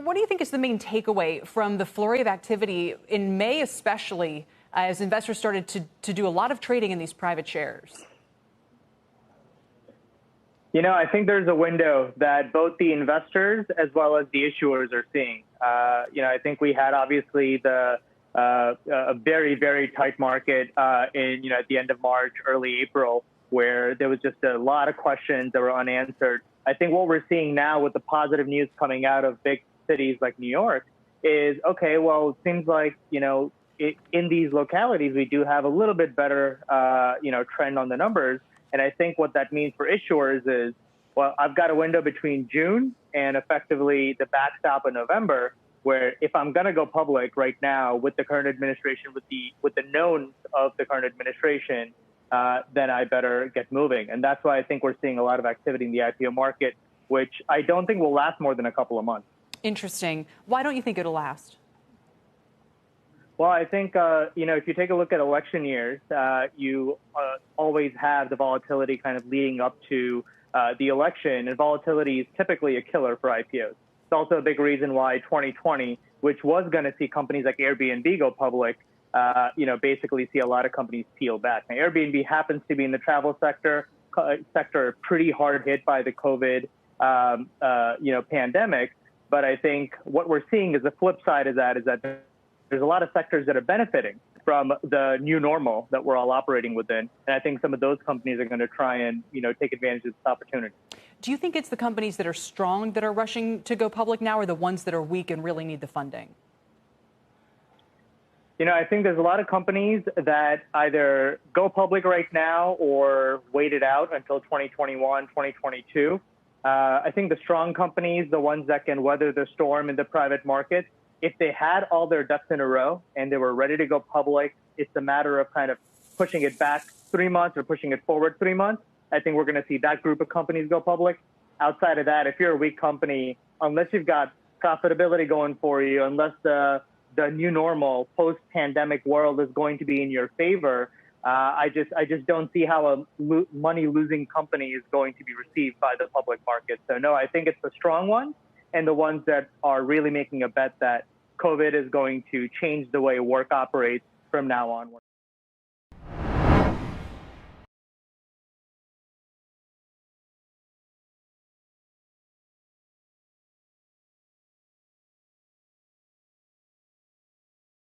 what do you think is the main takeaway from the flurry of activity in May, especially as investors started to do a lot of trading in these private shares? I think there's a window that both the investors as well as the issuers are seeing. I think we had obviously a very, very tight market at the end of March, early April, where there was just a lot of questions that were unanswered. I think what we're seeing now with the positive news coming out of big cities like New York is, okay, well, it seems like, in these localities, we do have a little bit better, trend on the numbers. And I think what that means for issuers is, well, I've got a window between June and effectively the backstop in November, where if I'm going to go public right now with the current administration, with the knowns of the current administration, then I better get moving. And that's why I think we're seeing a lot of activity in the IPO market, which I don't think will last more than a couple of months. Interesting. Why don't you think it'll last? Well, I think, if you take a look at election years, you always have the volatility kind of leading up to the election, and volatility is typically a killer for IPOs. It's also a big reason why 2020, which was going to see companies like Airbnb go public, basically see a lot of companies peel back. Now, Airbnb happens to be in the travel sector pretty hard hit by the COVID, pandemic. But I think what we're seeing is the flip side of that is that there's a lot of sectors that are benefiting from the new normal that we're all operating within. And I think some of those companies are going to try and, take advantage of this opportunity. Do you think it's the companies that are strong that are rushing to go public now, or the ones that are weak and really need the funding? I think there's a lot of companies that either go public right now or wait it out until 2021, 2022. I think the strong companies, the ones that can weather the storm in the private market, if they had all their ducks in a row and they were ready to go public, it's a matter of kind of pushing it back 3 months or pushing it forward 3 months. I think we're going to see that group of companies go public. Outside of that, if you're a weak company, unless you've got profitability going for you, unless the new normal post-pandemic world is going to be in your favor, I just don't see how a money-losing company is going to be received by the public market. So no, I think it's the strong ones and the ones that are really making a bet that COVID is going to change the way work operates from now on.